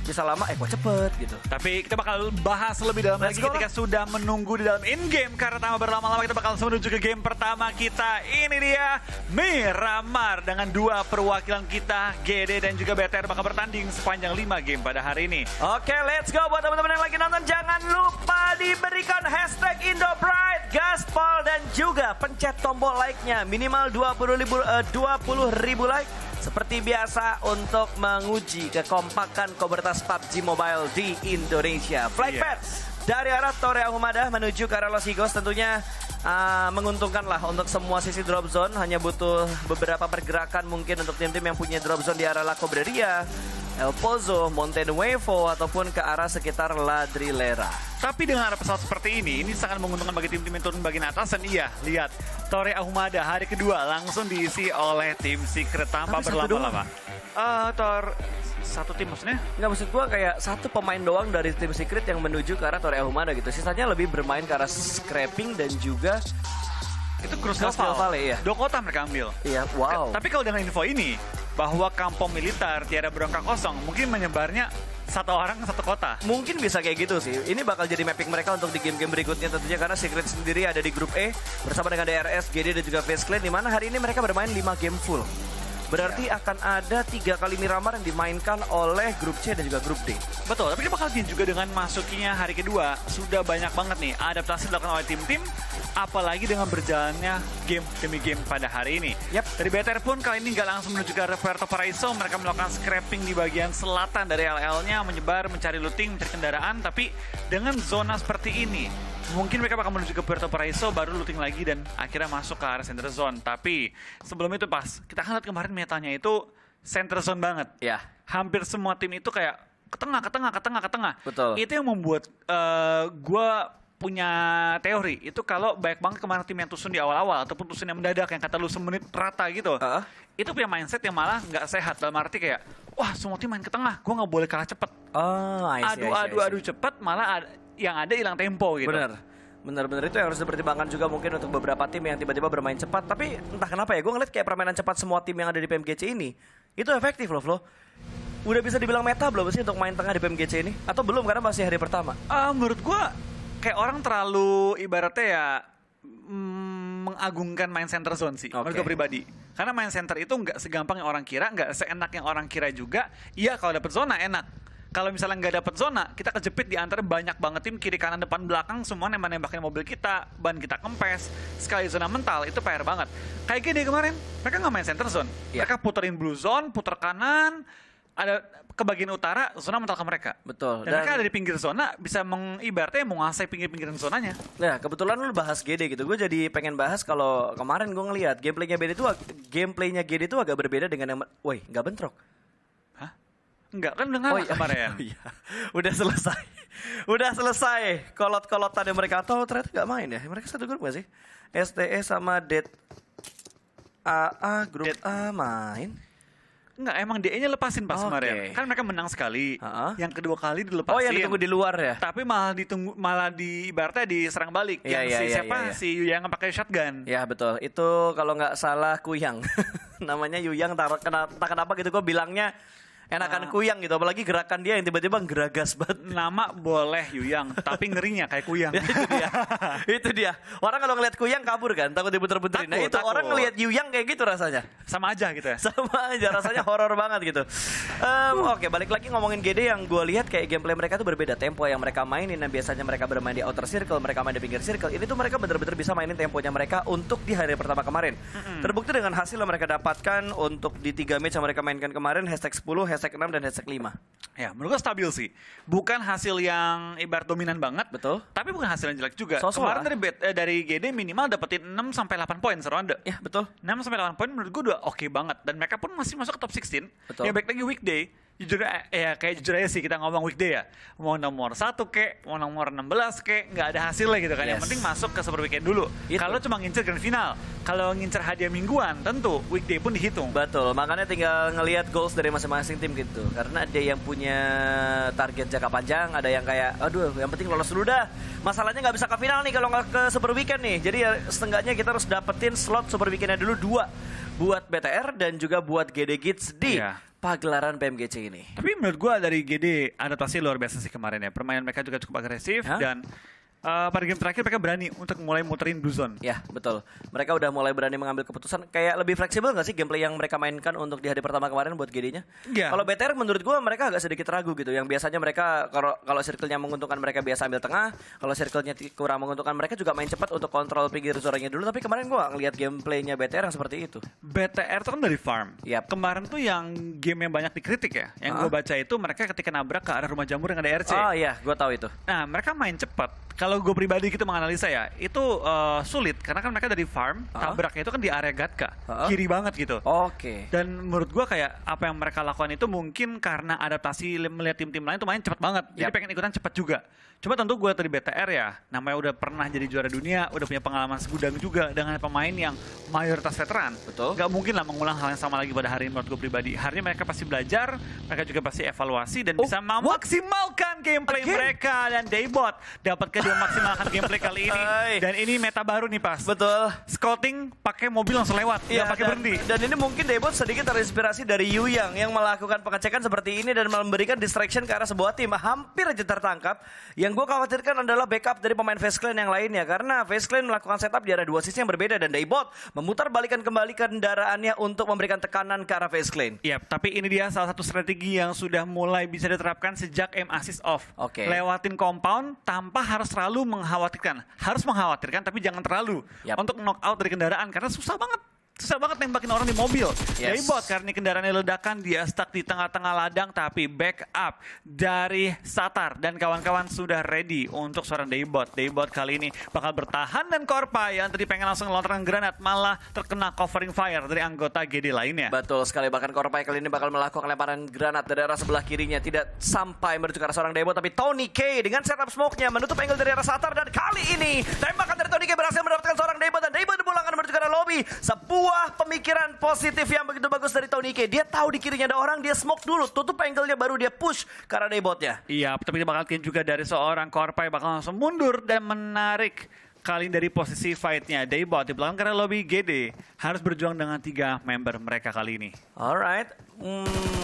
Bisa lama, kok cepet gitu. Tapi kita bakal bahas lebih dalam lagi ketika sudah menunggu di dalam in-game. Karena tanpa berlama-lama kita bakal langsung menuju ke game pertama kita. Ini dia Miramar dengan dua perwakilan kita, GD dan juga BTR bakal bertanding sepanjang 5 game pada hari ini. Oke, let's go buat teman-teman yang lagi nonton. Jangan lupa diberikan hashtag IndoPride, gaspol, dan juga pencet tombol like-nya. Minimal 20.000 like. Seperti biasa untuk menguji kekompakan komunitas PUBG Mobile di Indonesia. Flight Path dari arah Torre Ahumada menuju ke arah Los Higos tentunya menguntungkan lah untuk semua sisi drop zone. Hanya butuh beberapa pergerakan mungkin untuk tim-tim yang punya drop zone di arah La Cobreria, El Pozo, Monte Nuevo, ataupun ke arah sekitar Ladrilera. Tapi dengan arah pesawat seperti ini sangat menguntungkan bagi tim-tim yang turun bagian atas. Dan iya, lihat, Torre Ahumada hari kedua langsung diisi oleh tim Secret tanpa berlama-lama. Satu tim maksudnya? Nggak, maksud gua kayak satu pemain doang dari tim Secret yang menuju ke arah Torre Ahumada gitu. Sisanya lebih bermain ke arah scrapping dan juga itu Cruz Del Valle, ya. 2 kota mereka ambil. Iya, wow. Tapi kalau dengan info ini, bahwa kampung militer tiada berangka kosong, mungkin menyebarnya satu orang satu kota. Mungkin bisa kayak gitu sih. Ini bakal jadi mapping mereka untuk di game-game berikutnya tentunya, karena Secret sendiri ada di grup E bersama dengan DRS, GD dan juga FaZe Clan, di mana hari ini mereka bermain 5 game full. Berarti akan ada 3 kali Miramar yang dimainkan oleh grup C dan juga grup D. Betul, tapi kita bakal lihat juga dengan masuknya hari kedua, sudah banyak banget nih adaptasi dilakukan oleh tim-tim, apalagi dengan berjalannya game demi game pada hari ini. Dari BTR pun kali ini nggak langsung menuju ke arah Puerto Paraiso, mereka melakukan scrapping di bagian selatan dari LL-nya, menyebar, mencari looting, mencari kendaraan, tapi dengan zona seperti ini, mungkin mereka bakal menuju ke Puerto Paraiso, baru looting lagi dan akhirnya masuk ke arah center zone. Tapi sebelum itu pas, kita kan lihat kemarin metanya itu center zone banget. Ya. Hampir semua tim itu kayak ke tengah. Betul. Itu yang membuat gue punya teori. Itu kalau banyak banget kemarin tim yang tusun di awal-awal, ataupun tusun yang mendadak, yang kata lu semenit rata gitu. Itu punya mindset yang malah nggak sehat. Dalam arti kayak, wah semua tim main ke tengah, gue nggak boleh kalah cepet. Adu cepet, malah yang ada hilang tempo gitu. Bener itu yang harus dipertimbangkan juga mungkin untuk beberapa tim yang tiba-tiba bermain cepat. Tapi entah kenapa ya, gue ngeliat kayak permainan cepat semua tim yang ada di PMGC ini itu efektif loh, Flo. Udah bisa dibilang meta belum sih untuk main tengah di PMGC ini? Atau belum karena masih hari pertama? Menurut gue kayak orang terlalu ibaratnya ya mengagungkan main center zone sih, menurut gue pribadi. Karena main center itu nggak segampang yang orang kira, nggak seenak yang orang kira juga. Iya, kalau dapet zona enak. Kalau misalnya nggak dapet zona, kita kejepit di antara banyak banget tim kiri kanan depan belakang, semua nembak-nembakin mobil kita, ban kita kempes. Sekali zona mental itu PR banget. Kayak gini kemarin, mereka nggak main center zone. Mereka puterin blue zone, puter kanan, ada ke bagian utara, zona mental ke mereka. Betul. Dan mereka ada di pinggir zona, bisa mengibaratnya menguasai pinggir-pinggiran zonanya. Nah, kebetulan lu bahas GD gitu. Gue jadi pengen bahas kalau kemarin gue ngelihat gameplaynya GD itu agak berbeda dengan yang... Woi, nggak bentrok. Enggak, kan dengan kemarin. Udah selesai. Kolot-kolotan yang mereka tahu ternyata nggak main ya. Mereka satu grup nggak sih? STE sama Dead AA grup A main. Enggak, emang DE-nya lepasin pas kemarin. Kan mereka menang sekali. Yang kedua kali dilepasin. Oh, yang ditunggu di luar ya? Tapi malah ibaratnya diserang balik. Si Yuyang yang pakai shotgun. Ya betul. Itu kalau nggak salah Kuyang. Namanya Yuyang. Entah kenapa gitu gue bilangnya enakan Kuyang gitu, apalagi gerakan dia yang tiba-tiba geragas banget. Nama boleh Yuyang, tapi ngerinya kayak Kuyang. Itu dia. Orang kalau ngeliat Kuyang kabur kan, takut diputer-puterin. Nah itu orang ngeliat Yuyang kayak gitu rasanya. Sama aja gitu ya? Sama aja, rasanya horor banget gitu. Oke, balik lagi ngomongin GD yang gue lihat kayak gameplay mereka tuh berbeda. Tempo yang mereka mainin, yang biasanya mereka bermain di outer circle, mereka main di pinggir circle. Ini tuh mereka bener-bener bisa mainin temponya mereka untuk di hari pertama kemarin. Terbukti dengan hasil yang mereka dapatkan untuk di 3 match yang mereka mainkan kemarin, hashtag 10, hashtag 6 dan hashtag 5. Ya, menurut gue stabil sih. Bukan hasil yang ibarat dominan banget. Betul. Tapi bukan hasil yang jelek juga. Kemarin dari GD minimal dapetin 6-8 poin seronde. Ya, betul. 6-8 poin menurut gue udah oke banget. Dan mereka pun masih masuk ke top 16. Betul. Ya baik lagi weekday. Jujur aja sih kita ngomong weekday ya. Mau nomor 1 kek, mau nomor 16 kek, nggak ada hasilnya gitu kan. Yang penting masuk ke Super Weekend dulu. Kalau cuma ngincer grand final, kalau ngincer hadiah mingguan, tentu weekday pun dihitung. Betul, makanya tinggal ngelihat goals dari masing-masing tim gitu. Karena ada yang punya target jangka panjang, ada yang kayak, aduh yang penting lolos dulu dah. Masalahnya nggak bisa ke final nih kalau nggak ke Super Weekend nih. Jadi ya setengahnya kita harus dapetin slot Super Weekendnya dulu 2. Buat BTR dan juga buat GD Kids di pagelaran PMGC ini. Tapi menurut gua dari GD adaptasi luar biasa sih kemarin ya. Permainan mereka juga cukup agresif dan pada game terakhir mereka berani untuk mulai muterin Blue Zone. Ya, betul. Mereka udah mulai berani mengambil keputusan. Kayak lebih fleksibel nggak sih gameplay yang mereka mainkan untuk di hari pertama kemarin buat GD-nya? Iya. Kalau BTR menurut gua mereka agak sedikit ragu gitu. Yang biasanya mereka kalau circle-nya menguntungkan mereka biasa ambil tengah. Kalau circle-nya kurang menguntungkan mereka juga main cepat untuk kontrol pinggir zonanya dulu. Tapi kemarin gua ngelihat gameplaynya BTR yang seperti itu. BTR itu kan dari farm. Yap. Kemarin tuh yang game yang banyak dikritik ya. Yang gue baca itu mereka ketika nabrak ke arah rumah jamur yang ada RC. Oh iya, gua tahu itu. Nah, mereka main cepat. Kalau gue pribadi gitu menganalisa ya, itu sulit karena kan mereka dari farm, tabraknya itu kan di area Gatka, kiri banget gitu. Oke. Dan menurut gue kayak apa yang mereka lakukan itu mungkin karena adaptasi melihat tim-tim lain tuh main cepat banget, jadi pengen ikutan cepat juga. Cuma tentu gue dari BTR ya, namanya udah pernah jadi juara dunia, udah punya pengalaman segudang juga dengan pemain yang mayoritas veteran. Betul. Gak mungkin lah mengulang hal yang sama lagi pada hari ini menurut gue pribadi. Hari ini mereka pasti belajar, mereka juga pasti evaluasi dan bisa memaksimalkan gameplay mereka. Dan Daybot dapat memaksimalkan gameplay kali ini. Dan ini meta baru nih pas. Betul. Scouting pakai mobil langsung lewat, nggak pakai berhenti. Dan ini mungkin Daybot sedikit terinspirasi dari Yu yang melakukan pengecekan seperti ini dan memberikan distraction ke arah sebuah tim. Hampir aja tertangkap. Yang gue khawatirkan adalah backup dari pemain Face Clan yang lainnya. Karena Face Clan melakukan setup di arah dua sisi yang berbeda. Dan Daybot memutar balikan kembali kendaraannya untuk memberikan tekanan ke arah Face Clan. Iya, tapi ini dia salah satu strategi yang sudah mulai bisa diterapkan sejak aim assist off. Oke. Lewatin compound tanpa harus terlalu mengkhawatirkan. Harus mengkhawatirkan tapi jangan terlalu. Untuk knock out dari kendaraan karena susah banget. Susah banget nembakin orang di mobil. Daybot karena kendaraannya ledakan, dia stuck di tengah-tengah ladang, tapi backup dari Satar dan kawan-kawan sudah ready untuk seorang Daybot. Daybot kali ini bakal bertahan dan Korpa yang tadi pengen langsung lontarkan granat malah terkena covering fire dari anggota GD lainnya. Betul sekali, bahkan Korpa kali ini bakal melakukan lemparan granat dari arah sebelah kirinya. Tidak sampai menuju ke arah seorang Daybot, tapi Tony K dengan setup smoke-nya menutup angle dari arah Satar. Dan kali ini tembakan dari Tony K berhasil mendapatkan seorang Daybot dan Daybot dipulangkan menuju ke arah lobby. Sebuah pemikiran positif yang begitu bagus dari Tony K. Dia tahu di kirinya ada orang, dia smoke dulu, tutup angle-nya baru dia push ke arah Daybot-nya. Iya, tapi dia bakal kill juga dari seorang Korpai bakal langsung mundur dan menarik kali dari posisi fight-nya. Daybot di belakang karena lobby GD harus berjuang dengan 3 member mereka kali ini. Alright,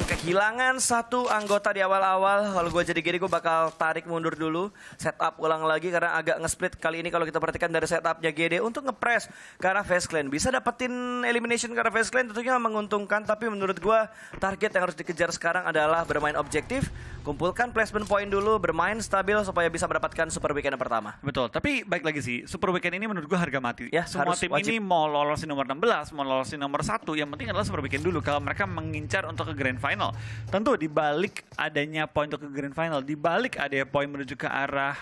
kehilangan satu anggota di awal-awal. Kalau gue jadi GD gue bakal tarik mundur dulu, setup ulang lagi karena agak nge-split kali ini. Kalau kita perhatikan dari setupnya GD untuk nge-press ke arah Face Clan, bisa dapetin elimination ke arah Face Clan tentunya menguntungkan. Tapi menurut gue target yang harus dikejar sekarang adalah bermain objektif, kumpulkan placement point dulu, bermain stabil supaya bisa mendapatkan super weekend yang pertama. Betul, tapi baik lagi sih, super weekend ini menurut gue harga mati. Ya, semua harus tim ini mau lolos di nomor 16, mau lolos di nomor 1, yang penting adalah super weekend dulu. Kalau mereka mengincar untuk ke grand final, tentu di balik adanya poin untuk ke grand final, di balik ada poin menuju ke arah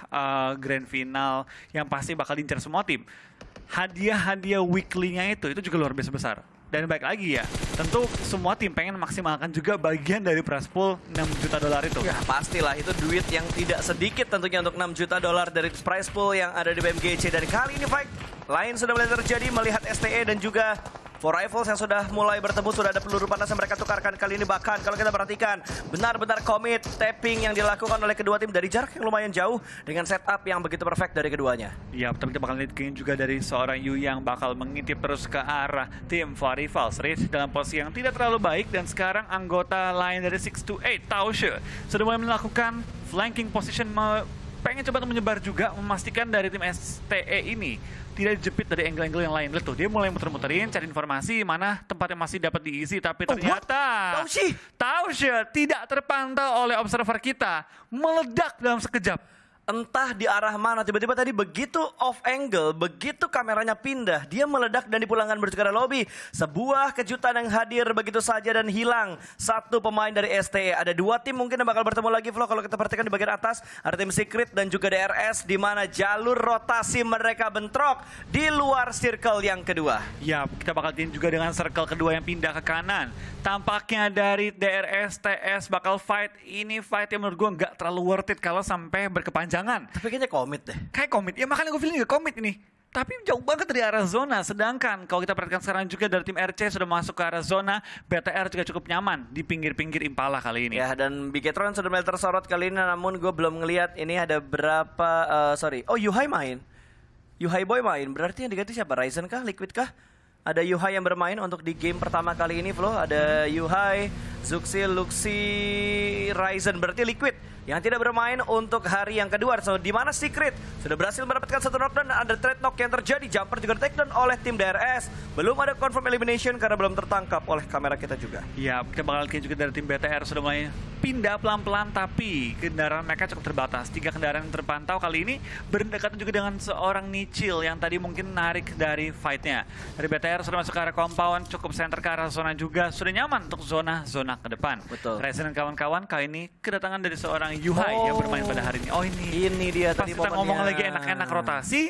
grand final yang pasti bakal diincar semua tim. Hadiah-hadiah weekly-nya itu juga luar biasa besar. Dan baik lagi ya, tentu semua tim pengen maksimalkan juga bagian dari prize pool $6 juta itu. Ya pastilah, itu duit yang tidak sedikit tentunya untuk $6 juta dari prize pool yang ada di BMGC. Dan kali ini fight lain sudah mulai terjadi, melihat STE dan juga For Rivals yang sudah mulai bertemu, sudah ada peluru panas yang mereka tukarkan kali ini. Bahkan kalau kita perhatikan, benar-benar komit tapping yang dilakukan oleh kedua tim dari jarak yang lumayan jauh dengan setup yang begitu perfect dari keduanya. Ya, tapi kita bakal lihat juga dari seorang Yu yang bakal mengintip terus ke arah tim For Rivals. Rich dalam posisi yang tidak terlalu baik dan sekarang anggota lain dari 628 Taushe sudah mulai melakukan flanking position, pengen coba menyebar juga, memastikan dari tim STE ini tidak dijepit dari angle-angle yang lain. Lihat tuh, dia mulai muter-muterin, cari informasi mana tempat yang masih dapat diisi. Tapi ternyata Taushe tidak terpantau oleh observer kita, meledak dalam sekejap. Entah di arah mana, tiba-tiba tadi begitu off angle, begitu kameranya pindah, dia meledak dan dipulangkan menuju ke arah lobby. Sebuah kejutan yang hadir begitu saja dan hilang satu pemain dari STE. Ada 2 tim mungkin yang bakal bertemu lagi, Flo. Kalau kita perhatikan di bagian atas, ada tim Secret dan juga DRS, di mana jalur rotasi mereka bentrok di luar circle yang kedua. Ya, kita bakal lihat juga dengan circle kedua yang pindah ke kanan. Tampaknya dari DRS, TS bakal fight. Ini fight yang menurut gue nggak terlalu worth it kalau sampai berkepanjangan. Tapi kayaknya komit deh. Kayak komit, ya makanya gue feeling juga komit ini. Tapi jauh banget dari arah zona. Sedangkan kalau kita perhatikan sekarang juga dari tim RC sudah masuk ke arah zona. BTR juga cukup nyaman di pinggir-pinggir Impala kali ini. Ya, dan Bigetron sudah mulai tersorot kali ini. Namun gue belum ngelihat ini ada berapa, Oh, Yuhai main. Yuhai Boy main. Berarti yang diganti siapa? Ryzen kah? Liquid kah? Ada Yuhai yang bermain untuk di game pertama kali ini, Flo. Ada Yuhai, Zuxi, Luxi, Ryzen, berarti Liquid yang tidak bermain untuk hari yang kedua. So, di mana Secret sudah berhasil mendapatkan satu knockdown dan ada trade knock yang terjadi. Jumper juga takedown oleh tim DRS. Belum ada confirm elimination karena belum tertangkap oleh kamera kita juga. Ya, kita bakal lihat juga dari tim BTR sudah mulai pindah pelan-pelan, tapi kendaraan mereka cukup terbatas. 3 kendaraan yang terpantau kali ini berdekatan juga dengan seorang Nichil yang tadi mungkin narik dari fight-nya. Dari BTR sudah masuk ke arah compound, cukup center ke arah zona juga. Sudah nyaman untuk zona-zona ke depan. Betul. Ryzen dan kawan-kawan kali ini kedatangan dari seorang Yuhai yang bermain pada hari ini. Oh ini dia pas tadi kita momennya. ngomong lagi enak-enak rotasi,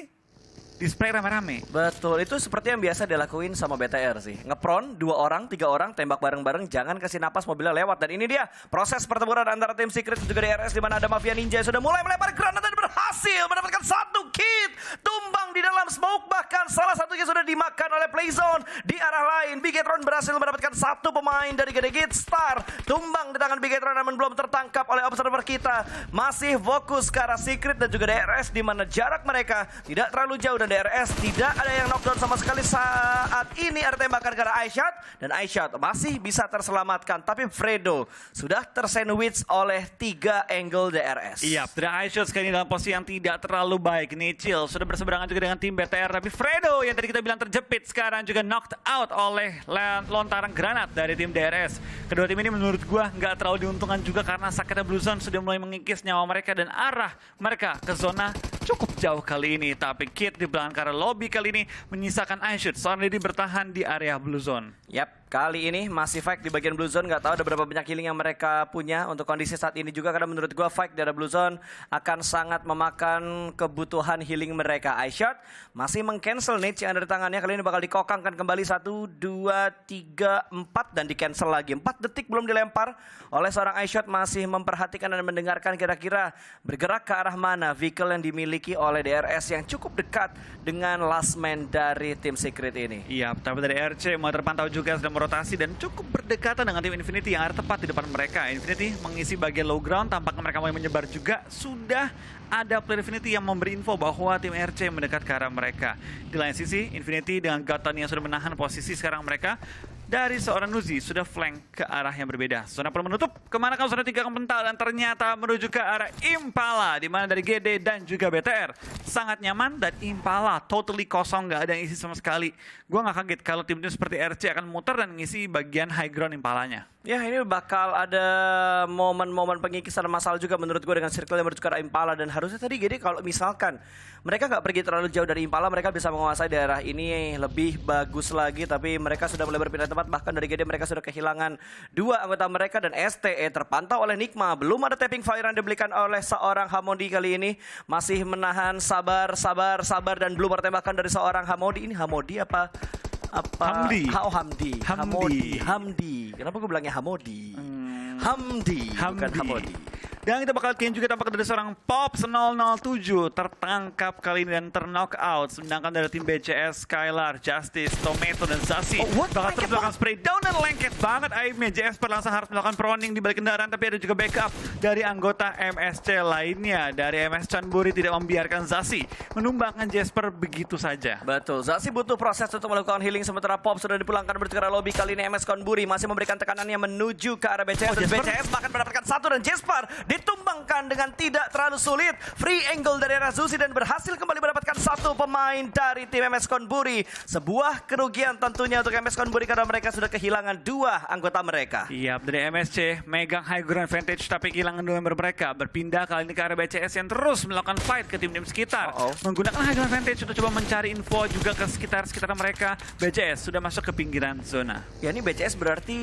display rame-rame. Betul, itu seperti yang biasa dilakuin sama BTR sih. Ngepron 2 orang, 3 orang, tembak bareng-bareng, jangan kasih napas mobilnya lewat. Dan ini dia proses pertempuran antara tim Secret dan juga DRS, di mana ada Mafia Ninja yang sudah mulai melempar granat dan berhasil mendapatkan 1 kit. Tumbang di dalam smoke, bahkan salah satunya sudah dimakan oleh Playzone. Di arah lain, Bigetron berhasil mendapatkan 1 pemain dari Gede Star. Tumbang di tangan Bigetron namun belum tertangkap oleh observer kita. Masih fokus ke arah Secret dan juga DRS, di mana jarak mereka tidak terlalu jauh dan DRS tidak ada yang knockdown sama sekali saat ini. Ada tembakan ke arah iShot dan iShot masih bisa terselamatkan, tapi Fredo sudah tersandwich oleh 3 angle DRS. Iya, dari iShot sekali ini dalam posisi yang tidak terlalu baik. Nichil sudah berseberangan juga dengan tim BTR, tapi Fredo yang tadi kita bilang terjepit sekarang juga knocked out oleh lontaran granat dari tim DRS. Kedua tim ini menurut gua nggak terlalu diuntungkan juga karena sakitnya Blue Zone sudah mulai mengikis nyawa mereka dan arah mereka ke zona cukup jauh kali ini. Tapi Kit di belakang karena lobby kali ini menyisakan iShoot. Seorang diri bertahan di area Blue Zone. Yap, kali ini masih fight di bagian Blue Zone. Nggak tahu ada berapa banyak healing yang mereka punya untuk kondisi saat ini juga. Karena menurut gua fight dari Blue Zone akan sangat memakan kebutuhan healing mereka. iShot masih meng-cancel niche yang ada di tangannya. Kali ini bakal dikokangkan kembali 1, 2, 3, 4 dan di-cancel lagi. 4 detik belum dilempar oleh seorang iShot. Masih memperhatikan dan mendengarkan kira-kira bergerak ke arah mana vehicle yang dimiliki oleh DRS yang cukup dekat dengan last man dari tim Secret ini. Iya, tapi dari RC mau terpantau juga sedang merotasi dan cukup berdekatan dengan tim Infinity yang ada tepat di depan mereka. Infinity mengisi bagian low ground, tampaknya mereka mau menyebar juga. Sudah ada player Infinity yang memberi info bahwa tim RC mendekat ke arah mereka. Di lain sisi, Infinity dengan Gotham yang sudah menahan posisi sekarang mereka. Dari seorang Nuzi sudah flank ke arah yang berbeda. Zona perlu menutup. Kemana kamu zona 3 mental dan ternyata menuju ke arah Impala. Di mana dari GD dan juga BTR sangat nyaman dan Impala totally kosong, nggak ada yang isi sama sekali. Gua nggak kaget kalau tim seperti RC akan muter dan ngisi bagian high ground Impalanya. Ya, ini bakal ada momen-momen pengikisan masalah juga menurut gue dengan circle yang menuju ke arah Impala. Dan harusnya tadi GD kalau misalkan mereka nggak pergi terlalu jauh dari Impala, mereka bisa menguasai daerah ini lebih bagus lagi. Tapi mereka sudah mulai berpindah tempat, bahkan dari GD mereka sudah kehilangan 2 anggota mereka. Dan STE terpantau oleh Nikma. Belum ada tapping fire yang diberikan oleh seorang Hamodi kali ini. Masih menahan sabar dan belum bertembakan dari seorang Hamodi. Ini Hamodi apa? Hamdi. Oh, Hamdi. Hamdi. Kenapa gue bilangnya Hamodi? Hamdi, bukan Hamodi. Dan kita bakal lihat juga tampak dari seorang Pops 007 tertangkap kali ini dan terknock out. Sedangkan dari tim BCS, Skylar, Justice, Tomato, dan Zasi bakal terus melakukan spray down dan lengket banget aimnya. JSper langsung harus melakukan proning di balik kendaraan, tapi ada juga backup dari anggota MSC lainnya. Dari MS Chonburi tidak membiarkan Zasi menumbangkan Jasper begitu saja. Betul, Zasi butuh proses untuk melakukan healing, sementara Pop sudah dipulangkan menuju ke arah lobby. Kali ini MS Chonburi masih memberikan tekanannya menuju ke arah BCS. Dan BCS bahkan mendapatkan 1 dan Jasper ditumbangkan dengan tidak terlalu sulit. Free angle dari Razusi dan berhasil kembali mendapatkan 1 pemain dari tim MS Chonburi. Sebuah kerugian tentunya untuk MS Chonburi karena mereka sudah kehilangan 2 anggota mereka. Iya, dari MSC megang high ground advantage tapi kehilangan 2 member mereka. Berpindah kali ini ke arah BCS yang terus melakukan fight ke tim-tim sekitar. Menggunakan high ground advantage untuk coba mencari info juga ke sekitar mereka. BCS sudah masuk ke pinggiran zona. Ya, ini BCS berarti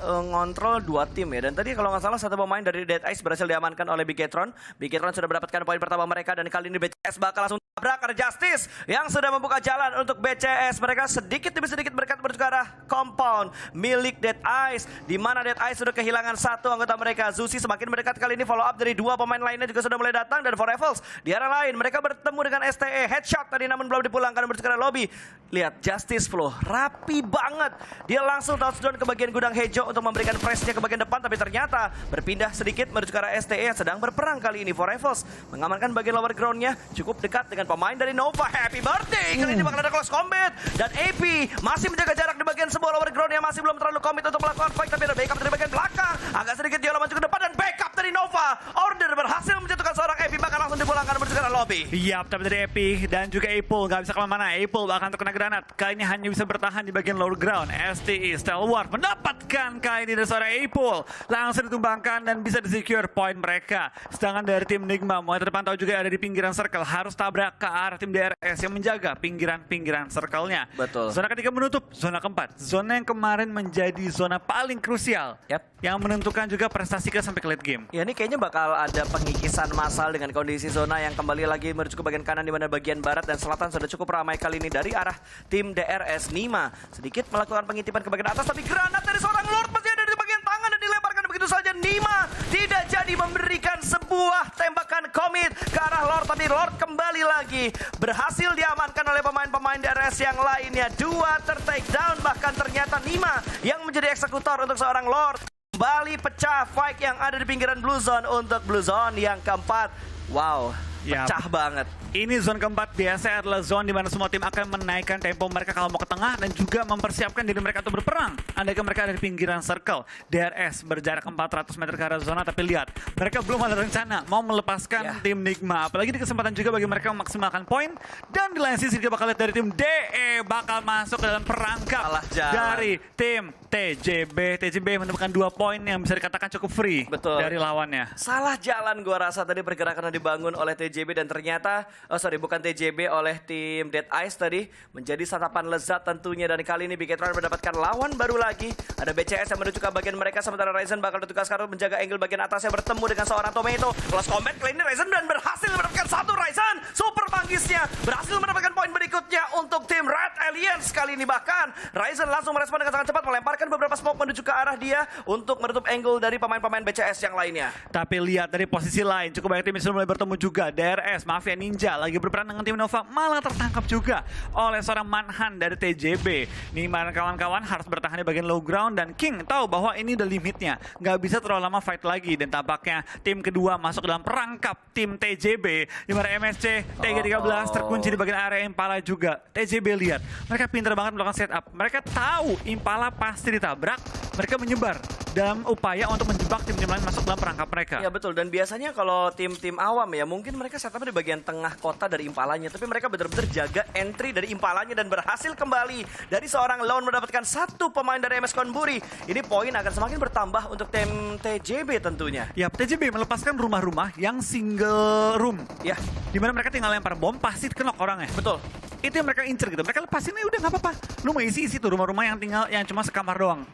ngontrol 2 tim ya. Dan tadi kalau nggak salah 1 pemain dari Dead Ice berhasil diamankan oleh Bigetron. Bigetron sudah mendapatkan poin pertama mereka dan kali ini BCS bakal langsung tabrak ke Justice yang sudah membuka jalan untuk BCS. Mereka sedikit demi sedikit berkat menuju ke arah compound milik Dead Ice, di mana Dead Ice sudah kehilangan 1 anggota mereka. Zusi semakin mendekat kali ini, follow up dari 2 pemain lainnya juga sudah mulai datang. Dan For Evils di arah lain mereka bertemu dengan STE. Headshot tadi namun belum dipulangkan menuju ke arah lobby. Lihat Justice Flow rapi banget. Dia langsung touchdown ke bagian gudang hijau untuk memberikan pressnya ke bagian depan, tapi ternyata berpindah sedikit menuju ke arah STE yang sedang berperang kali ini. For Rivals mengamankan bagian lower ground-nya cukup dekat dengan pemain dari Nova. Happy birthday! Kali ini bakal ada close combat. Dan AP masih menjaga jarak di bagian sebuah lower ground yang masih belum terlalu komit untuk melakukan fight. Tapi ada backup dari bagian belakang. Agak sedikit Yola maju ke depan dan backup dari Nova. Order berhasil menjatuhkan seorang AP, bahkan langsung dipulangkan menuju ke dalam lobby. Yap, tapi dari AP dan juga Apple nggak bisa kemana-mana. Apple bahkan terkena granat. Kali ini hanya bisa bertahan di bagian lower ground. STE Stalwart mendapatkan kali ini dari seorang Apple. Langsung ditumbangkan dan bisa disecure poin mereka. Sedangkan dari tim Nigma mulai terpantau juga ada di pinggiran circle. Harus tabrak ke arah tim DRS yang menjaga pinggiran-pinggiran circle-nya. Betul. Zona ketiga menutup, zona keempat. Zona yang kemarin menjadi zona paling krusial. Yang menentukan juga prestasi kita sampai ke late game. Ya, ini kayaknya bakal ada pengikisan massal dengan kondisi zona yang kembali lagi menuju ke bagian kanan, di mana bagian barat dan selatan sudah cukup ramai kali ini dari arah tim DRS. Nima sedikit melakukan pengitipan ke bagian atas, tapi granat dari seorang Lord masih ada di bagian tangan dan dilemparkan begitu saja. Nima tidak jadi memberikan sebuah tembakan komit ke arah Lord, tapi Lord kembali lagi berhasil diamankan oleh pemain-pemain DRS yang lainnya. Dua ter-take down, bahkan ternyata Nima yang menjadi eksekutor untuk seorang Lord. Kembali pecah fight yang ada di pinggiran Blue Zone untuk Blue Zone yang keempat. Wow, pecah banget. Ini zone keempat biasa adalah zone di mana semua tim akan menaikkan tempo mereka kalau mau ke tengah dan juga mempersiapkan diri mereka untuk berperang. Andaikan mereka ada di pinggiran circle, DRS berjarak 400 meter ke arah zona, tapi lihat, mereka belum ada rencana mau melepaskan tim Nigma. Apalagi di kesempatan juga bagi mereka memaksimalkan poin. Dan di lain sisi kita bakal lihat dari tim DE bakal masuk ke dalam perangkap dari tim TJB. TJB menemukan 2 poin yang bisa dikatakan cukup free dari lawannya. Salah jalan gua rasa tadi pergerakan yang dibangun oleh TJB dan ternyata bukan TJB, oleh tim Dead Ice tadi menjadi santapan lezat tentunya. Dan kali ini Bigetron mendapatkan lawan baru lagi. Ada BCS yang menuju ke bagian mereka, sementara Ryzen bakal ditugas sekarang menjaga angle bagian atasnya bertemu dengan seorang Tomato. Close combat kali ini Ryzen dan berhasil mendapatkan satu. Ryzen super manggisnya berhasil mendapatkan poin berikutnya untuk tim Red Alliance. Kali ini bahkan Ryzen langsung merespon dengan sangat cepat, melemparkan beberapa smoke menuju ke arah dia untuk menutup angle dari pemain-pemain BCS yang lainnya. Tapi lihat dari posisi lain, cukup banyak tim yang sudah mulai bertemu juga. DRS, Mafia Ninja lagi berperan dengan tim Nova, malah tertangkap juga oleh seorang Manhan dari TJB. Nima dan kawan-kawan harus bertahan di bagian low ground, dan King tahu bahwa ini udah limitnya, nggak bisa terlalu lama fight lagi. Dan tampaknya tim kedua masuk dalam perangkap tim TJB, di mana MSC TG13 terkunci di bagian area Impala juga. TJB lihat, mereka pintar banget melakukan setup. Mereka tahu Impala pasti ditabrak, mereka menyebar dalam upaya untuk menjebak tim-tim lain masuk dalam perangkap mereka. Ya betul, dan biasanya kalau tim-tim awam ya mungkin mereka setupnya di bagian tengah kota dari Impalanya, tapi mereka benar-benar jaga entry dari Impalanya dan berhasil kembali dari seorang Lone mendapatkan satu pemain dari MS Konburi. Ini poin akan semakin bertambah untuk tim TJB tentunya. Ya, TJB melepaskan rumah-rumah yang single room. Ya, di mana mereka tinggal lempar bom, pasti kenok orangnya. Betul. Itu yang mereka incer gitu. Mereka lepasin, udah nggak apa-apa. Lu mau isi-isi tuh rumah-rumah yang cuma sekamar doang.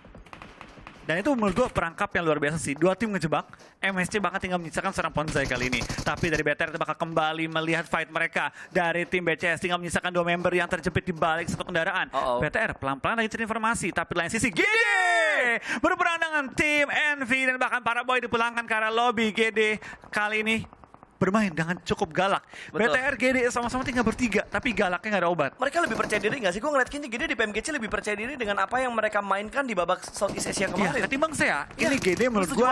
Dan itu menurut gue perangkap yang luar biasa sih. 2 tim ngejebak, MSC bahkan tinggal menyisakan seorang Ponzai kali ini. Tapi dari BTR itu bakal kembali melihat fight mereka. Dari tim BCS tinggal menyisakan 2 member yang terjepit di balik satu kendaraan. BTR pelan-pelan lagi cari informasi, tapi lain sisi GD berperang dengan tim Envy dan bahkan para boy dipulangkan ke arah lobby. GD kali ini bermain dengan cukup galak. Betul. BTR, GD sama-sama tinggal bertiga, tapi galaknya nggak ada obat. Mereka lebih percaya diri nggak sih? Gue ngeliat kayaknya GD di PMGC lebih percaya diri dengan apa yang mereka mainkan di babak Southeast Asia kemarin. Ya, ketimbang saya, ini GD menurut gue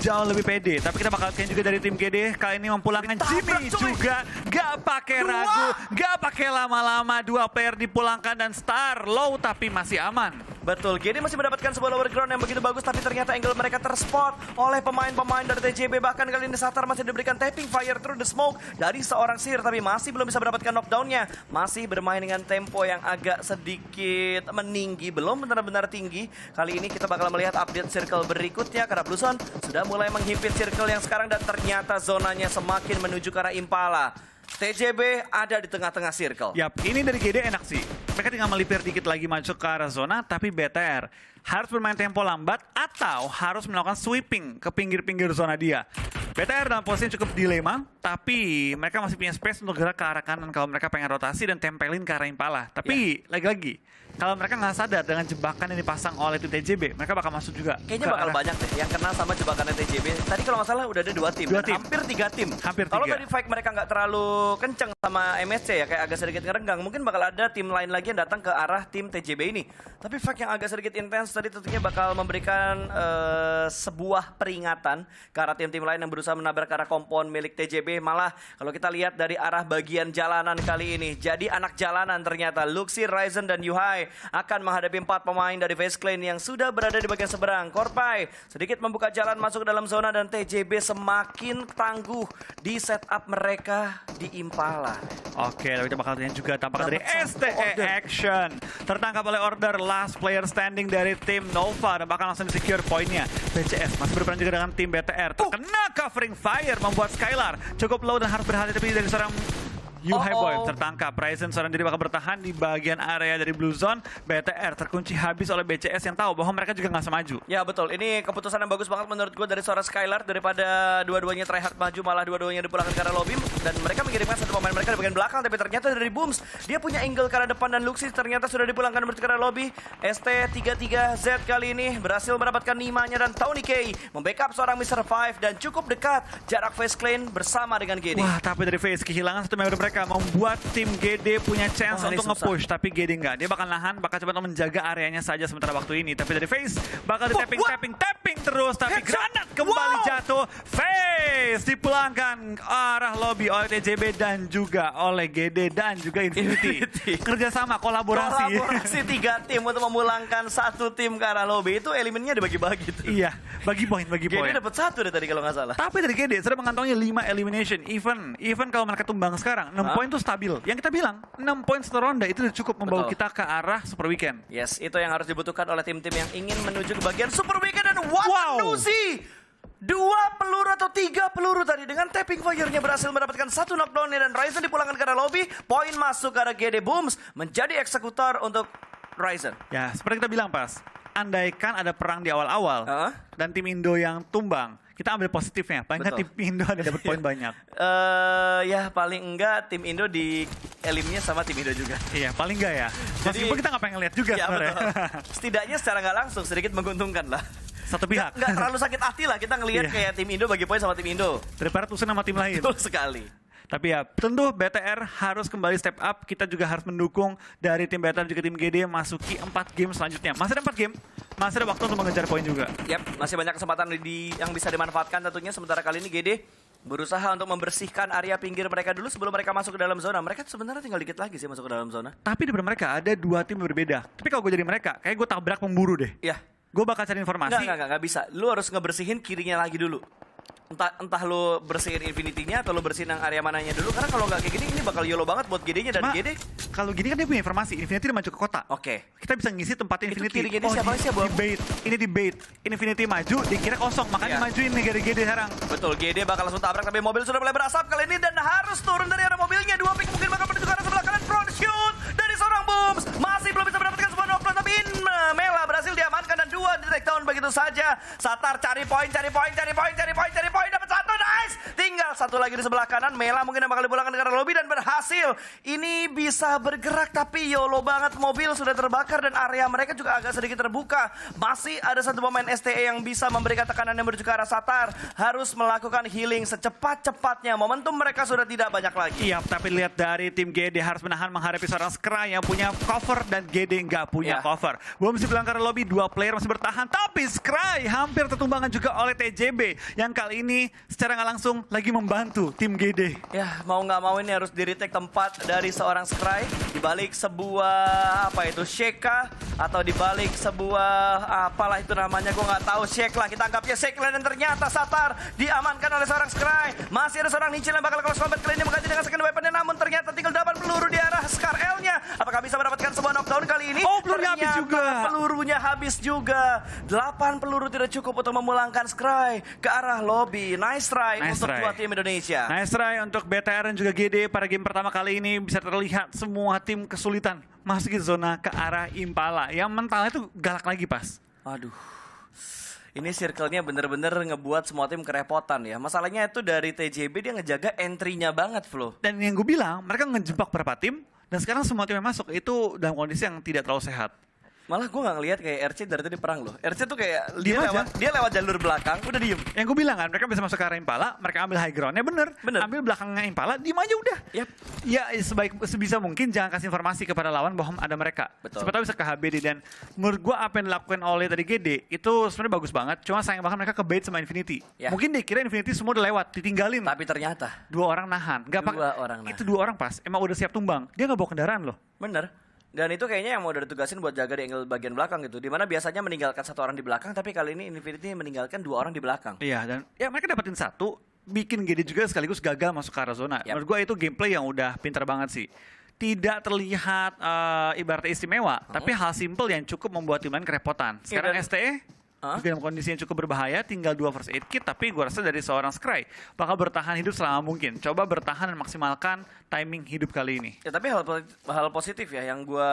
jauh lebih pede. Tapi kita bakal lihat juga dari tim GD kali ini memulangkan Jimmy juga. Gak pakai ragu, gak pakai lama-lama. 2 player dipulangkan dan Star low tapi masih aman. Betul, GD masih mendapatkan sebuah lower ground yang begitu bagus, tapi ternyata angle mereka terspot oleh pemain-pemain dari TJB. Bahkan kali ini Satar masih diberikan tapping fire through the smoke dari seorang Sir, tapi masih belum bisa mendapatkan knockdown-nya. Masih bermain dengan tempo yang agak sedikit meninggi, belum benar-benar tinggi. Kali ini kita bakal melihat update circle berikutnya, karena Blue Zone sudah mulai menghimpit circle yang sekarang dan ternyata zonanya semakin menuju ke arah Impala. TJB ada di tengah-tengah circle. Yap, ini dari GD enak sih. Mereka tinggal melipir dikit lagi maju ke arah zona, tapi BTR harus bermain tempo lambat atau harus melakukan sweeping ke pinggir-pinggir zona dia. BTR dalam posisi cukup dilema, tapi mereka masih punya space untuk gerak ke arah kanan kalau mereka pengen rotasi dan tempelin ke arah Impala. Tapi lagi-lagi, kalau mereka nggak sadar dengan jebakan yang dipasang oleh tim TJB, mereka bakal masuk juga. Kayaknya bakal banyak deh yang kena sama jebakan TJB. Tadi kalau nggak salah udah ada 2 tim. Hampir 3 tim. Kalau tadi fight mereka nggak terlalu kenceng sama MSC ya, kayak agak sedikit ngerenggang, mungkin bakal ada tim lain lagi lagi yang datang ke arah tim TJB ini. Tapi fight yang agak sedikit intens tadi tentunya bakal memberikan sebuah peringatan ke arah tim-tim lain yang berusaha menabrak ke arah kompon milik TJB. Malah kalau kita lihat dari arah bagian jalanan kali ini, jadi anak jalanan ternyata Luxi, Ryzen, dan Yuhai akan menghadapi 4 pemain dari FaZe Clan yang sudah berada di bagian seberang. Korpai sedikit membuka jalan masuk ke dalam zona dan TJB semakin tangguh di setup mereka di Impala. Oke, tapi kita bakal lihat juga tampak dari Dapat satu STE order. Action. Tertangkap oleh order last player standing dari tim Nova dan bakal langsung di-secure poinnya. BCS masih berperan juga dengan tim BTR. Terkena covering fire membuat Skylar cukup low dan harus berhati-hati dari seorang Yuhai Boy tertangkap. Ryzen seorang diri bakal bertahan di bagian area dari Blue Zone. BTR terkunci habis oleh BCS yang tahu bahwa mereka juga nggak semaju. Ya betul, ini keputusan yang bagus banget menurut gue dari seorang Skylar. Daripada dua-duanya tryhard maju, malah dua-duanya dipulangkan ke arah lobby. Dan mereka mengirimkan satu pemain mereka di bagian belakang. Tapi ternyata dari Booms, dia punya angle ke arah depan. Dan Luxi ternyata sudah dipulangkan menuju ke arah lobby. ST33Z kali ini berhasil mendapatkan Nimanya. Dan Tony K membackup seorang Mr. 5. Dan cukup dekat jarak FaZe Clan bersama dengan GD. Wah, tapi dari FaZe kehilangan satu member mereka membuat tim GD punya chance Wah, ini untuk susah. nge-push, tapi GD nggak. Dia bakal nahan, bakal coba untuk menjaga areanya saja sementara waktu ini. Tapi dari FaZe bakal di-tapping terus, tapi granat kembali jatuh. FaZe dipulangkan arah lobby oleh TJB dan juga oleh GD dan juga Infinity. Kerjasama, kolaborasi. Kolaborasi 3 tim untuk memulangkan satu tim ke arah lobby. Itu elemennya dibagi-bagi tuh. Iya, bagi poin. GD dapat 1 deh tadi kalau nggak salah. Tapi dari GD sudah mengantongi 5 elimination. Even kalau mereka tumbang sekarang, 6 poin itu stabil. Yang kita bilang, 6 poin satu ronde itu cukup membawa Betul. kita ke arah Super Weekend. Yes, itu yang harus dibutuhkan oleh tim-tim yang ingin menuju ke bagian Super Weekend. Dan what Wow. a Nuzi! 2 peluru atau 3 peluru tadi dengan tapping fire-nya berhasil mendapatkan 1 knockdown dan Ryzen dipulangkan ke arah lobby. Poin masuk ke arah GD Booms menjadi eksekutor untuk Ryzen. Ya, seperti kita bilang pas, andaikan ada perang di awal-awal dan tim Indo yang tumbang, kita ambil positifnya. Paling nggak tim Betul. Indo ada dapat poin banyak. Ya paling enggak tim Indo di elimnya sama tim Indo juga. Iya, paling nggak ya. Jadi- Meskipun kita nggak pengen lihat juga Ya sebenarnya. betul. Setidaknya secara nggak langsung sedikit menguntungkan lah. Satu pihak. Nggak terlalu sakit hati lah kita ngelihat Iya. kayak tim Indo bagi poin sama tim Indo. Daripada tusen sama tim lain. Betul sekali. Tapi ya, tentu BTR harus kembali step up. Kita juga harus mendukung dari tim BTR juga tim GD masuki 4 game selanjutnya. Masih ada 4 game, masih ada waktu untuk mengejar poin juga. Yap, masih banyak kesempatan yang bisa dimanfaatkan tentunya. Sementara kali ini GD berusaha untuk membersihkan area pinggir mereka dulu sebelum mereka masuk ke dalam zona. Mereka sebenarnya tinggal dikit lagi sih masuk ke dalam zona. Tapi di depan mereka ada 2 tim berbeda. Tapi kalau gue jadi mereka, kayak gue tabrak pemburu deh. Ya, Gue bakal cari informasi. nggak bisa. Lu harus ngebersihin kirinya lagi dulu. Entah lu bersihin Infinity-nya atau lu bersihin yang area mananya dulu. Karena kalau nggak kayak gini, ini bakal YOLO banget buat GD-nya. Dan Cuma, GD, kalau gini kan dia punya informasi, Infinity udah maju ke kota. oke. Kita bisa ngisi tempat Itu Infinity. kiri-kiri siapa sih, Bang? di bait. Ini di bait. Infinity maju, dikira kosong. Makanya Ya. majuin nih GD sekarang. Betul, GD bakal langsung tabrak. Tapi mobil sudah mulai berasap kali ini. Dan harus turun dari arah mobilnya. 2 pick mungkin bakal menuju ke arah sebelah kanan. Front shoot dari seorang Booms. Masih belum bisa mendapatkan sebuah knockdown. Tapi Mela berhasil diamankan. Dan 2 di takedown begitu saja. Satar cari poin. Dapat 1, nice. Tinggal 1 lagi di sebelah kanan. Mela mungkin yang bakal dipulangkan ke arah lobby dan berhasil. Ini bisa bergerak tapi YOLO banget. Mobil sudah terbakar dan area mereka juga agak sedikit terbuka. Masih ada 1 pemain STE yang bisa memberikan tekanan yang menuju ke arah Satar. Harus melakukan healing secepat-cepatnya. Momentum mereka sudah tidak banyak lagi. Iya, tapi lihat dari tim GD harus menahan menghadapi seorang Skry yang punya cover dan GD nggak punya Ya. cover. Belum sih bilang karena lobby 2 player masih bertahan, tapi Skry hampir tertumbangkan juga oleh TJB yang kali ini secara nggak langsung lagi membantu tim GD. Ya, mau nggak mau ini harus di-retake tempat dari seorang Skry. Di balik sebuah, Sheka. Atau di balik sebuah, apalah itu namanya, gue nggak tahu. Shake lah, kita anggapnya Shake lah. Dan ternyata Satar diamankan oleh seorang Skry. Masih ada seorang Nichil yang bakal close combat kali ini mengganti dengan second weapon. Namun ternyata tinggal 8 peluru di arah Scar L-nya. Apakah bisa mendapatkan sebuah knockdown kali ini? Oh, pelurunya habis Ternyata juga. Pelurunya habis juga. 8 peluru tidak cukup untuk memulangkan Skry ke arah lobby. Nice try Nice untuk try. 2 tim Indonesia. Nice try untuk BTR dan juga GD pada game pertama kali ini bisa terlihat semua tim kesulitan masuk ke zona ke arah Impala. Yang mentalnya tuh galak lagi pas. Aduh. Ini circle-nya bener-bener ngebuat semua tim kerepotan ya. Masalahnya itu dari TJB dia ngejaga entry-nya banget, Flo. Dan yang gue bilang, mereka ngejebak beberapa tim dan sekarang semua tim yang masuk itu dalam kondisi yang tidak terlalu sehat. Malah gue nggak ngeliat kayak RC dari tadi perang loh. RC tuh kayak Diem aja. dia lewat jalur belakang, udah diem. Yang gue bilang kan, mereka bisa masuk ke arah Impala, mereka ambil high ground-nya bener. Ambil belakangnya Impala, diem aja udah. Yap. Ya sebisa mungkin jangan kasih informasi kepada lawan bahwa ada mereka. Betul. Siapa tahu bisa ke HBD, dan menurut gue apa yang dilakukan oleh tadi GD itu sebenarnya bagus banget. Cuma sayang banget mereka ke bait sama Infinity. Ya. Mungkin dia kira Infinity semua udah lewat, ditinggalin. Tapi ternyata 2 orang nahan. Itu 2 orang pas, emang udah siap tumbang. Dia nggak bawa kendaraan loh. bener. Dan itu kayaknya yang mau udah ditugasin buat jaga di angle bagian belakang gitu. Dimana biasanya meninggalkan 1 orang di belakang, tapi kali ini Infinity meninggalkan 2 orang di belakang. Iya, dan ya mereka dapetin 1, bikin GD juga sekaligus gagal masuk ke arah zona. Yap. Menurut gue itu gameplay yang udah pintar banget sih. Tidak terlihat ibaratnya istimewa, tapi hal simple yang cukup membuat tim lain kerepotan. Sekarang dan- STE juga dalam kondisi yang cukup berbahaya, tinggal 2 first aid kit, tapi gue rasa dari seorang Scry bakal bertahan hidup selama mungkin. Coba bertahan dan maksimalkan timing hidup kali ini. Ya tapi hal positif ya yang gua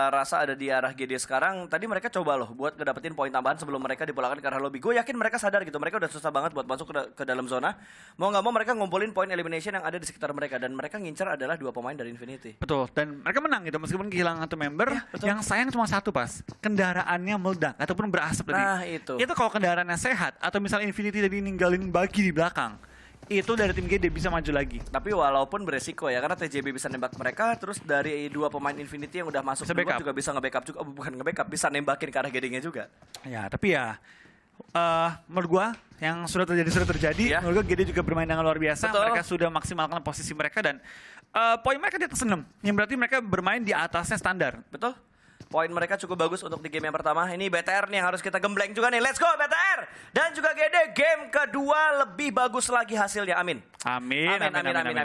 rasa ada di arah GD sekarang. Tadi mereka coba loh buat ngedapetin poin tambahan sebelum mereka dipulangkan ke arah lobby. Gue yakin mereka sadar gitu. Mereka udah susah banget buat masuk ke dalam zona. Mau nggak mau mereka ngumpulin poin elimination yang ada di sekitar mereka. Dan mereka ngincar adalah 2 pemain dari Infinity. Betul, dan mereka menang gitu meskipun kehilangan 1 member. Ya, betul. Yang sayang cuma 1 pas, kendaraannya meledak ataupun berasap tadi. Nah, itu. Itu kalau kendaraannya sehat atau misalnya Infinity tadi ninggalin bagi di belakang, itu dari tim GD bisa maju lagi. Tapi walaupun beresiko ya, karena TJB bisa nembak mereka, terus dari 2 pemain Infinity yang udah masuk Bisa duluan backup. juga bisa nge-backup juga, bukan nge-backup, bisa nembakin ke arah GD-nya juga. Ya, tapi ya menurut gua yang sudah terjadi. Ya. Menurut gua GD juga bermain dengan luar biasa. Betul. Mereka sudah maksimalkan posisi mereka dan poin mereka di atas 6. Yang berarti mereka bermain di atasnya standar. Betul? Poin mereka cukup bagus untuk di game yang pertama. Ini BTR nih yang harus kita gembleng juga nih. Let's go BTR! Dan juga GD game kedua lebih bagus lagi hasilnya. Amin. Amin.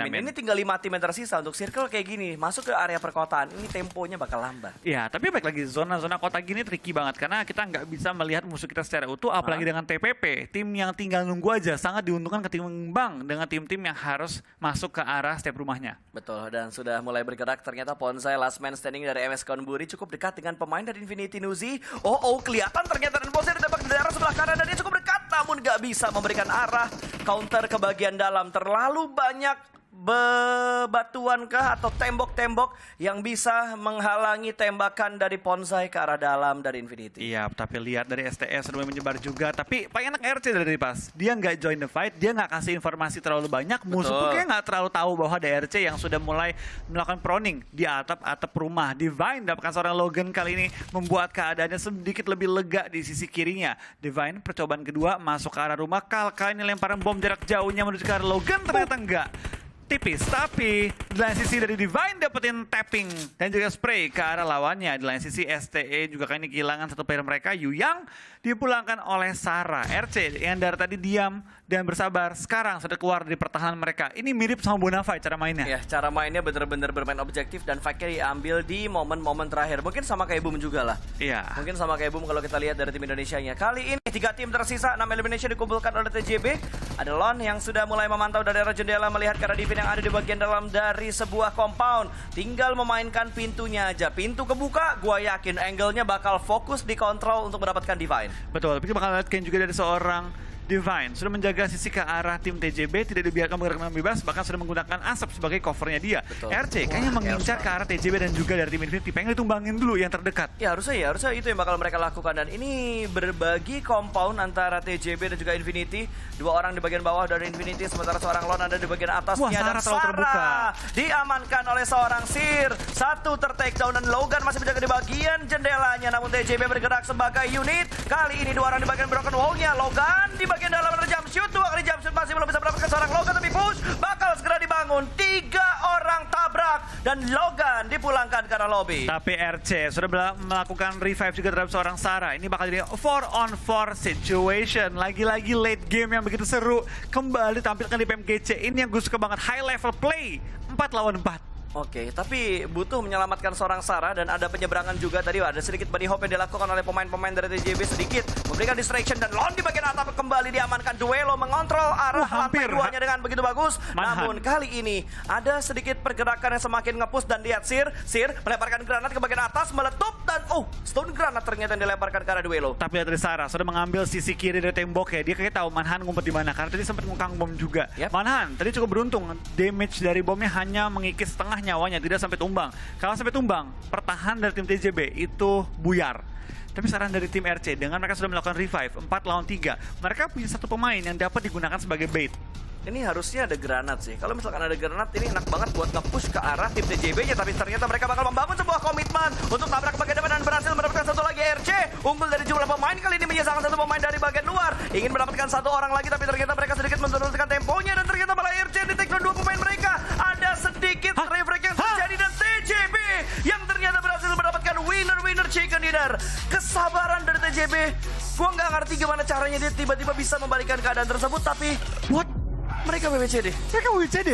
Ini tinggal 5 tim yang tersisa untuk circle kayak gini. Masuk ke area perkotaan. Ini temponya bakal lambat. Ya, tapi baik lagi zona-zona kota gini tricky banget karena kita nggak bisa melihat musuh kita secara utuh, apalagi dengan TPP. Tim yang tinggal nunggu aja sangat diuntungkan ketimbang dengan tim-tim yang harus masuk ke arah step rumahnya. Betul, dan sudah mulai bergerak. Ternyata Ponsai last man standing dari MS Konburi cukup dekat dengan pemain dari Infinity Nuzi. Kelihatan ternyata dan Ponsai ditembak di daerah sebelah kanan dan dia cukup dekat. Namun nggak bisa memberikan arah counter ke bagian dalam. Terlalu banyak bebatuan kah atau tembok-tembok yang bisa menghalangi tembakan dari Ponsai ke arah dalam dari Infinity. Iya, tapi lihat dari STS sudah menyebar juga. Tapi paling enak RC dari pas. Dia nggak join the fight, dia nggak kasih informasi terlalu banyak. Musuh pun kayak nggak terlalu tahu bahwa ada RC yang sudah mulai melakukan proning di atap rumah. Divine dapatkan seorang Logan kali ini membuat keadaannya sedikit lebih lega di sisi kirinya. Divine percobaan kedua masuk ke arah rumah. Kali ini lemparan bom jarak jauhnya menuju ke arah Logan, ternyata enggak. Tipis, tapi di lain sisi dari Divine dapetin tapping dan juga spray ke arah lawannya. Di lain sisi STE juga kali ini kehilangan 1 player mereka, Yuyang, dipulangkan oleh Sarah. RC yang dari tadi diam dan bersabar, sekarang sudah keluar dari pertahanan mereka. Ini mirip sama Bonafide cara mainnya. Ya, cara mainnya bener-bener bermain objektif dan fight-nya diambil di momen-momen terakhir. Mungkin sama kayak Boom juga lah. Iya. Mungkin sama kayak Boom kalau kita lihat dari tim Indonesianya. Kali ini 3 tim tersisa, 6 elimination dikumpulkan oleh TJB. Ada Lon yang sudah mulai memantau dari arah jendela melihat ke arah Divine yang ada di bagian dalam dari sebuah compound. Tinggal memainkan pintunya aja. Pintu kebuka, gua yakin angle-nya bakal fokus dikontrol untuk mendapatkan Divine. Betul, tapi kita bakal lihat juga dari seorang Divine sudah menjaga sisi ke arah tim TJB, tidak dibiarkan bergerak dengan bebas, bahkan sudah menggunakan asap sebagai covernya dia. Betul. RC kayaknya mengincar ke arah TJB dan juga dari tim Infinity, pengen ditumbangin dulu yang terdekat. Ya harusnya itu yang bakal mereka lakukan. Dan ini berbagi compound antara TJB dan juga Infinity. 2 orang di bagian bawah dari Infinity, sementara seorang Lon ada di bagian atasnya. Wah, Sarah dan terlalu terbuka. diamankan oleh seorang Sir. 1 ter-takedown dan Logan masih menjaga di bagian jendelanya. Namun TJB bergerak sebagai unit. Kali ini 2 orang di bagian broken wall-nya. Logan di bagian dalam ada jump shoot. 2 kali jump shoot masih belum bisa mendapatkan seorang Logan, tapi push bakal segera dibangun. 3 orang tabrak dan Logan dipulangkan ke arah lobby. Tapi RC sudah melakukan revive juga terhadap seorang Sarah. Ini bakal jadi 4-on-4 situation. Lagi-lagi late game yang begitu seru. Kembali tampilkan di PMGC. Ini yang gue suka banget. High level play. 4 lawan 4. Oke, tapi butuh menyelamatkan seorang Sarah dan ada penyeberangan juga tadi. Ada sedikit body hop yang dilakukan oleh pemain-pemain dari TJB sedikit. Memberikan distraction dan Lon di bagian atap kembali diamankan. Duelo mengontrol arah lantai 2-nya dengan begitu bagus. Namun kali ini ada sedikit pergerakan yang semakin nge-push dan lihat Sir melemparkan granat ke bagian atas, meletup dan stone granat ternyata yang dilemparkan ke arah Duelo. Tapi dari Sarah sudah mengambil sisi kiri dari tembok ya. Dia kayak tahu Manhan ngumpet di mana karena tadi sempat ngukang bom juga. Yep. Manhan tadi cukup beruntung. Damage dari bomnya hanya mengikis setengah setengah nyawanya, tidak sampai tumbang. Kalau sampai tumbang, pertahanan dari tim TJB itu buyar. Tapi saran dari tim RC, dengan mereka sudah melakukan revive 4 lawan 3, mereka punya satu pemain yang dapat digunakan sebagai bait. Ini harusnya ada granat sih. Kalau misalkan ada granat, ini enak banget buat nge-push ke arah tim TJB-nya. Tapi ternyata mereka bakal membangun sebuah komitmen untuk tabrak ke bagian depan dan berhasil mendapatkan satu lagi RC. Unggul dari jumlah pemain, kali ini menyisakan satu pemain dari bagian luar. Ingin mendapatkan satu orang lagi, tapi ternyata mereka sedikit menurunkan temponya. Dan ternyata malah RC di-take down dua pemain mereka. Ada sedikit refrag yang terjadi dan TJB yang ternyata berhasil mendapatkan winner chicken dinner. Kesabaran dari TJB. Gua nggak ngerti gimana caranya dia tiba-tiba bisa membalikan keadaan tersebut, tapi What? mereka WWCD. Mereka WCD.